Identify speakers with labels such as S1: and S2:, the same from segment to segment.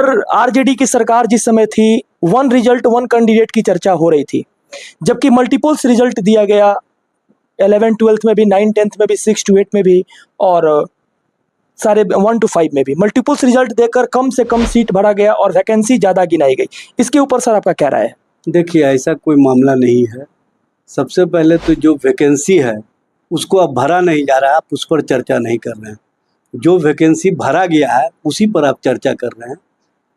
S1: Sir RJD की सरकार जिस समय थी, वन रिजल्ट वन कैंडिडेट की चर्चा हो रही थी, जबकि मल्टीपल्स रिजल्ट दिया गया 11 12th में भी, 9 10th में भी, 6 to 8 में भी, और सारे 1 to 5 में भी मल्टीपल्स रिजल्ट देकर कम से कम सीट भरा गया और वैकेंसी ज़्यादा गिनाई गई। इसके ऊपर सर आपका क्या राय है?
S2: देखिए, ऐसा कोई मामला नहीं है। सबसे पहले तो जो वैकेंसी है उसको अब भरा नहीं जा रहा है, आप उस पर चर्चा नहीं कर रहे हैं। जो वैकेंसी भरा गया है उसी पर आप चर्चा कर रहे हैं।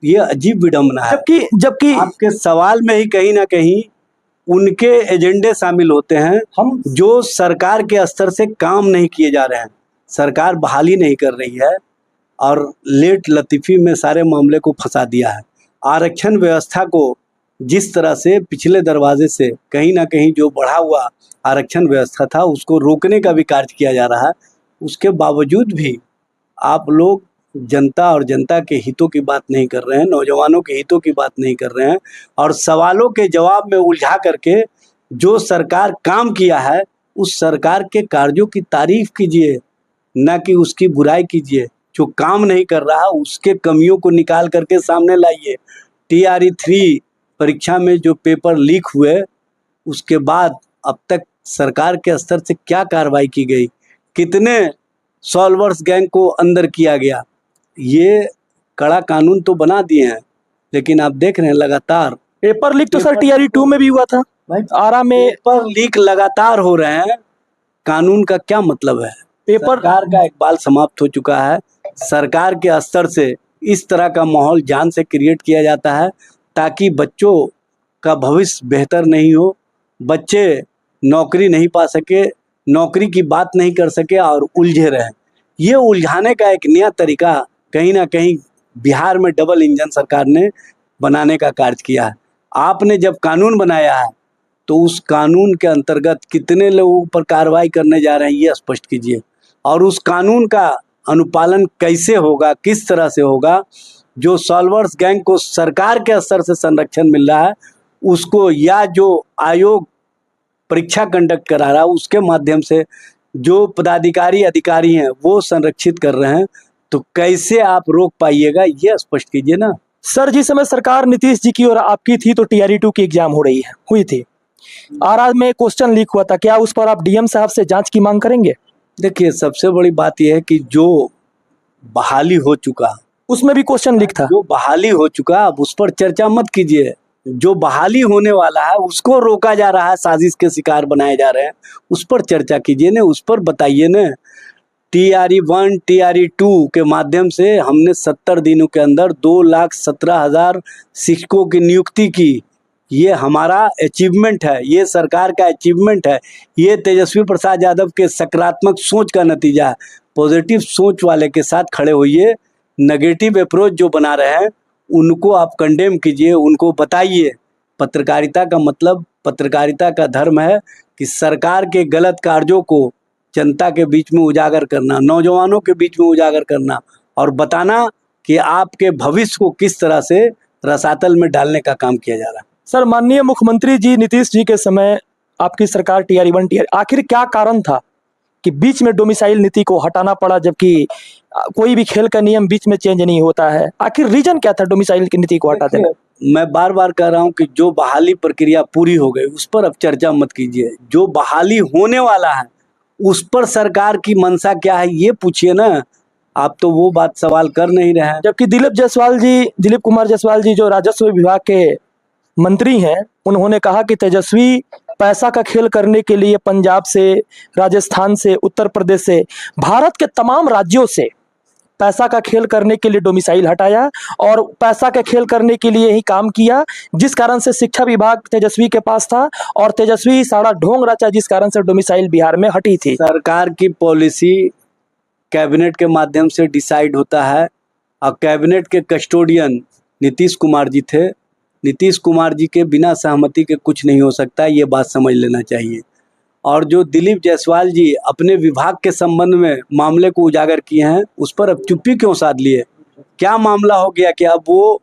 S2: ये अजीब विडंबना है।
S1: जबकि
S2: आपके सवाल में ही कहीं ना कहीं उनके एजेंडे शामिल होते हैं हम जो सरकार के स्तर से काम नहीं किए जा रहे हैं। सरकार बहाली नहीं कर रही है और लेट लतीफ़ी में सारे मामले को फंसा दिया है। आरक्षण व्यवस्था को जिस तरह से पिछले दरवाजे से कहीं ना कहीं जो बढ़ा हुआ आरक्षण व्यवस्था था उसको रोकने का भी कार्य किया जा रहा है। उसके बावजूद भी आप लोग जनता और जनता के हितों की बात नहीं कर रहे हैं, नौजवानों के हितों की बात नहीं कर रहे हैं, और सवालों के जवाब में उलझा करके जो सरकार काम किया है उस सरकार के कार्यों की तारीफ कीजिए, ना कि उसकी बुराई कीजिए। जो काम नहीं कर रहा उसके कमियों को निकाल करके सामने लाइए। TRE 3 परीक्षा में जो पेपर लीक हुए उसके बाद अब तक सरकार के स्तर से क्या कार्रवाई की गई, कितने सॉल्वर्स गैंग को अंदर किया गया। ये कड़ा कानून तो बना दिए हैं, लेकिन आप देख रहे हैं लगातार
S1: पेपर लीक तो सर TRE 2 में भी हुआ था, आरा में
S2: पेपर लीक लगातार हो रहे हैं। कानून का क्या मतलब है?
S1: पेपर
S2: सरकार का इकबाल समाप्त हो चुका है। सरकार के स्तर से इस तरह का माहौल जान से क्रिएट किया जाता है ताकि बच्चों का भविष्य बेहतर नहीं हो, बच्चे नौकरी नहीं पा सके, नौकरी की बात नहीं कर सके और उलझे रहें। ये उलझाने का एक नया तरीका कहीं ना कहीं बिहार में डबल इंजन सरकार ने बनाने का कार्य किया है। आपने जब कानून बनाया है तो उस कानून के अंतर्गत कितने लोगों पर कार्रवाई करने जा रहे हैं ये स्पष्ट कीजिए, और उस कानून का अनुपालन कैसे होगा, किस तरह से होगा। जो सॉल्वर्स गैंग को सरकार के स्तर से संरक्षण मिल रहा है उसको, या जो आयोग परीक्षा कंडक्ट करा रहा है उसके माध्यम से जो पदाधिकारी अधिकारी हैं वो संरक्षित कर रहे हैं, तो कैसे आप रोक पाइएगा ये स्पष्ट कीजिए ना।
S1: सर जिस समय सरकार नीतीश जी की और आपकी थी तो TRE 2 की एग्जाम हुई थी, आरा में क्वेश्चन लीक हुआ था, क्या उस पर आप DM साहब से जांच की मांग करेंगे?
S2: देखिए, सबसे बड़ी बात यह है कि जो बहाली हो चुका
S1: उसमें भी क्वेश्चन लीक था।
S2: जो बहाली हो चुका अब उस पर चर्चा मत कीजिए। जो बहाली होने वाला है उसको रोका जा रहा है, साजिश के शिकार बनाए जा रहे हैं, उस पर चर्चा कीजिए ना, उस पर बताइए ना। TRE 1 TRE 2 के माध्यम से हमने 70 दिनों के अंदर 2,17,000 शिक्षकों की नियुक्ति की। ये हमारा अचीवमेंट है, ये सरकार का अचीवमेंट है, ये तेजस्वी प्रसाद यादव के सकारात्मक सोच का नतीजा है। पॉजिटिव सोच वाले के साथ खड़े होइए। नेगेटिव अप्रोच जो बना रहे हैं उनको आप कंडेम कीजिए, उनको बताइए। पत्रकारिता का मतलब, पत्रकारिता का धर्म है कि सरकार के गलत कार्यों को जनता के बीच में उजागर करना, नौजवानों के बीच में उजागर करना और बताना कि आपके भविष्य को किस तरह से रसातल में डालने का काम किया जा रहा है।
S1: सर माननीय मुख्यमंत्री जी नीतीश जी के समय आपकी सरकार TRE 1 आखिर क्या कारण था कि बीच में डोमिसाइल नीति को हटाना पड़ा, जबकि कोई भी खेल का नियम बीच में चेंज नहीं होता है? आखिर रीजन क्या था डोमिसाइल की नीति को हटा देना?
S2: मैं बार बार कह रहा हूं कि जो बहाली प्रक्रिया पूरी हो गई उस पर अब चर्चा मत कीजिए। जो बहाली होने वाला है उस पर सरकार की मंशा क्या है ये पूछिए ना। आप तो वो बात सवाल कर नहीं रहे हैं।
S1: जबकि दिलीप कुमार जायसवाल जी जो राजस्व विभाग के मंत्री हैं, उन्होंने कहा कि तेजस्वी पैसा का खेल करने के लिए पंजाब से, राजस्थान से, उत्तर प्रदेश से, भारत के तमाम राज्यों से पैसा का खेल करने के लिए डोमिसाइल हटाया और पैसा का खेल करने के लिए ही काम किया, जिस कारण से शिक्षा विभाग तेजस्वी के पास था और तेजस्वी सारा ढोंग रचा जिस कारण से डोमिसाइल बिहार में हटी थी।
S2: सरकार की पॉलिसी कैबिनेट के माध्यम से डिसाइड होता है और कैबिनेट के कस्टोडियन नीतीश कुमार जी थे। नीतीश कुमार जी के बिना सहमति के कुछ नहीं हो सकता, ये बात समझ लेना चाहिए। और जो दिलीप जायसवाल जी अपने विभाग के संबंध में मामले को उजागर किए हैं उस पर अब चुप्पी क्यों साध लिए? क्या मामला हो गया कि अब वो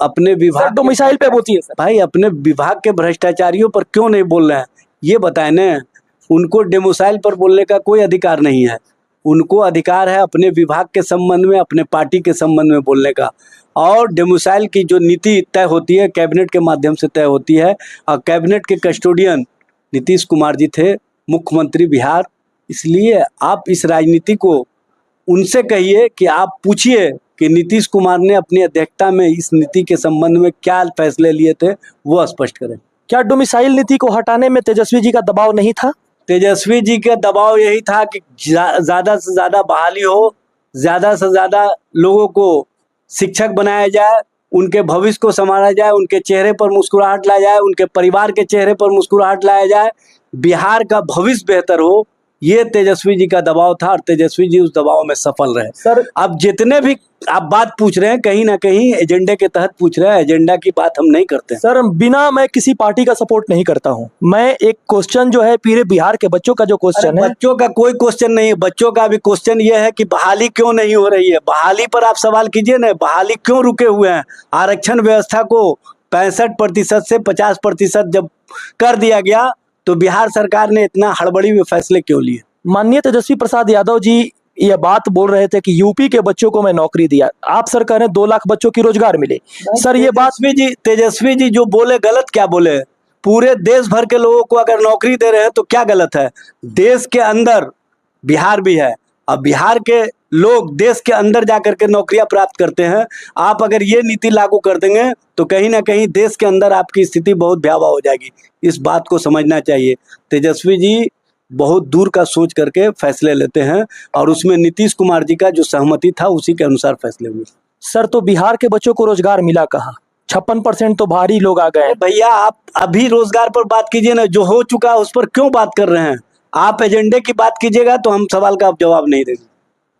S2: अपने विभाग
S1: डोमिसाइल पे बोलती है सर?
S2: भाई, अपने विभाग के भ्रष्टाचारियों पर क्यों नहीं बोल रहे हैं ये बताएं ना। उनको डोमिसाइल पर बोलने का कोई अधिकार नहीं है। उनको अधिकार है अपने विभाग के संबंध में, अपने पार्टी के संबंध में बोलने का। और डोमिसाइल की जो नीति तय होती है कैबिनेट के माध्यम से तय होती है, और कैबिनेट के कस्टोडियन नीतीश कुमार जी थे, मुख्यमंत्री बिहार। इसलिए आप इस राजनीति को उनसे कहिए कि आप पूछिए कि नीतीश कुमार ने अपनी अध्यक्षता में इस नीति के संबंध में क्या फैसले लिए थे, वो स्पष्ट करें।
S1: क्या डोमिसाइल नीति को हटाने में तेजस्वी जी का दबाव नहीं था?
S2: तेजस्वी जी का दबाव यही था कि ज़्यादा से ज़्यादा बहाली हो, ज़्यादा से ज़्यादा लोगों को शिक्षक बनाया जाए, उनके भविष्य को संवारा जाए, उनके चेहरे पर मुस्कुराहट लाया जाए, उनके परिवार के चेहरे पर मुस्कुराहट लाया जाए, बिहार का भविष्य बेहतर हो। ये तेजस्वी जी का दबाव था और तेजस्वी जी उस दबाव में सफल रहे।
S1: सर,
S2: अब जितने भी आप बात पूछ रहे हैं, कहीं ना कहीं एजेंडे के तहत पूछ रहे हैं, एजेंडा की बात हम नहीं करते।
S1: सर, बिना मैं किसी पार्टी का सपोर्ट नहीं करता हूं। मैं एक क्वेश्चन जो है पूरे बिहार के बच्चों का जो क्वेश्चन है,
S2: बच्चों का कोई क्वेश्चन नहीं है। बच्चों का भी क्वेश्चन ये है कि बहाली क्यों नहीं हो रही है। बहाली पर आप सवाल कीजिए ना, बहाली क्यों रुके हुए हैं। आरक्षण व्यवस्था को 65% से 50% जब कर दिया गया तो बिहार सरकार ने इतना हड़बड़ी में फैसले क्यों लिए।
S1: माननीय तेजस्वी प्रसाद यादव जी ये बात बोल रहे थे कि यूपी के बच्चों को मैं नौकरी दिया, आप सर कह रहे हैं 2 लाख बच्चों की रोजगार मिले। सर ये बात
S2: तेजस्वी जी जो बोले गलत क्या बोले। पूरे देश भर के लोगों को अगर नौकरी दे रहे हैं तो क्या गलत है। देश के अंदर बिहार भी है, अब बिहार के लोग देश के अंदर जाकर के नौकरियां प्राप्त करते हैं। आप अगर ये नीति लागू कर देंगे तो कहीं ना कहीं देश के अंदर आपकी स्थिति बहुत भयावह हो जाएगी। इस बात को समझना चाहिए। तेजस्वी जी बहुत दूर का सोच करके फैसले लेते हैं और उसमें नीतीश कुमार जी का जो सहमति था उसी के अनुसार फैसले हुए।
S1: सर, तो बिहार के बच्चों को रोजगार मिला कहाँ? 56% तो बाहरी लोग आ गए।
S2: भैया आप अभी रोजगार पर बात कीजिए ना, जो हो चुका है उस पर क्यों बात कर रहे हैं। आप एजेंडे की बात कीजिएगा तो हम सवाल का जवाब नहीं देंगे।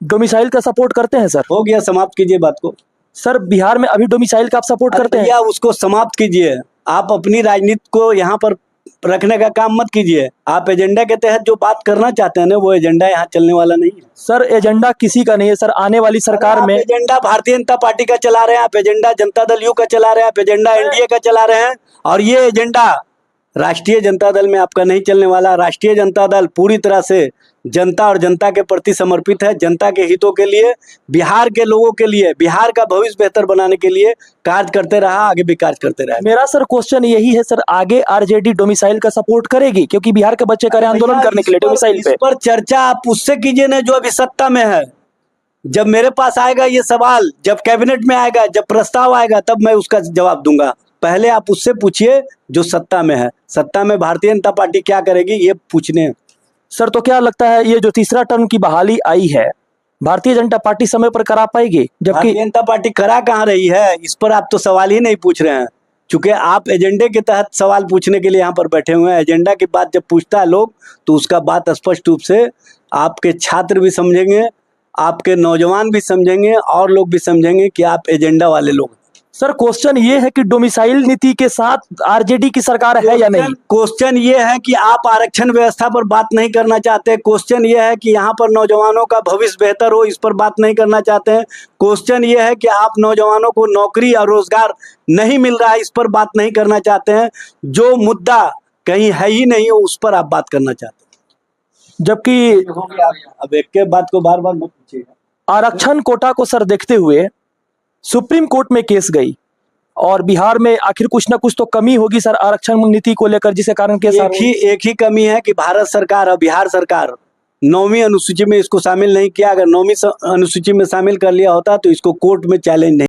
S1: डोमिसाइल का सपोर्ट करते हैं सर?
S2: हो गया, समाप्त कीजिए बात को।
S1: सर, बिहार में अभी डोमिसाइल का आप सपोर्ट करते हैं?
S2: भैया उसको समाप्त कीजिए। आप अपनी राजनीति को यहाँ पर रखने का काम मत कीजिए। आप एजेंडा के तहत जो बात करना चाहते हैं ना, वो एजेंडा यहाँ चलने वाला नहीं है।
S1: सर, एजेंडा किसी का नहीं है सर। आने वाली सरकार में
S2: एजेंडा भारतीय जनता पार्टी का चला रहे हैं, आप एजेंडा जनता दल यू का चला रहे हैं, आप एजेंडा एनडीए का चला रहे हैं, और ये एजेंडा राष्ट्रीय जनता दल में आपका नहीं चलने वाला। राष्ट्रीय जनता दल पूरी तरह से जनता और जनता के प्रति समर्पित है। जनता के हितों के लिए, बिहार के लोगों के लिए, बिहार का भविष्य बेहतर बनाने के लिए कार्य करते रहा, आगे भी कार्य करते रहे।
S1: मेरा सर क्वेश्चन यही है सर, आगे आरजेडी डोमिसाइल का सपोर्ट करेगी? क्योंकि बिहार के बच्चे करे आंदोलन करने के लिए डोमिसाइल पे।
S2: इस पर चर्चा आप उससे कीजिए ना जो अभी सत्ता में है। जब मेरे पास आएगा ये सवाल, जब कैबिनेट में आएगा, जब प्रस्ताव आएगा, तब मैं उसका जवाब दूंगा। पहले आप उससे पूछिए जो सत्ता में है। सत्ता में भारतीय जनता पार्टी क्या करेगी ये पूछने।
S1: सर, तो क्या लगता है ये जो तीसरा टर्म की बहाली आई है, भारतीय जनता पार्टी समय पर करा पाएगी? जबकि
S2: भारतीय जनता पार्टी करा कहाँ रही है, इस पर आप तो सवाल ही नहीं पूछ रहे हैं। चूंकि आप एजेंडे के तहत सवाल पूछने के लिए यहाँ पर बैठे हुए हैं। एजेंडा की बात जब पूछता है लोग तो उसका बात स्पष्ट रूप से आपके छात्र भी समझेंगे, आपके नौजवान भी समझेंगे, और लोग भी समझेंगे कि आप एजेंडा वाले लोग।
S1: सर, क्वेश्चन ये है कि डोमिसाइल नीति के साथ आरजेडी की सरकार है या नहीं?
S2: क्वेश्चन ये है कि आप आरक्षण व्यवस्था पर बात नहीं करना चाहते। क्वेश्चन ये है कि यहाँ पर नौजवानों का भविष्य बेहतर हो, इस पर बात नहीं करना चाहते हैं। क्वेश्चन ये है कि आप नौजवानों को नौकरी और रोजगार नहीं मिल रहा है, इस पर बात नहीं करना चाहते हैं। जो मुद्दा कहीं है ही नहीं हो उस पर आप बात करना चाहते हैं।
S1: जबकि
S2: अब एक के बात को बार बार मत पूछिएगा।
S1: आरक्षण कोटा को सर देखते हुए सुप्रीम कोर्ट में केस गई और बिहार में आखिर कुछ ना कुछ तो कमी होगी सर आरक्षण नीति को लेकर, जिसके कारण केस
S2: एक ही कमी है कि भारत सरकार और बिहार सरकार 9वीं अनुसूची में इसको शामिल नहीं किया। अगर 9वीं अनुसूची में शामिल कर लिया होता तो इसको कोर्ट में चैलेंज नहीं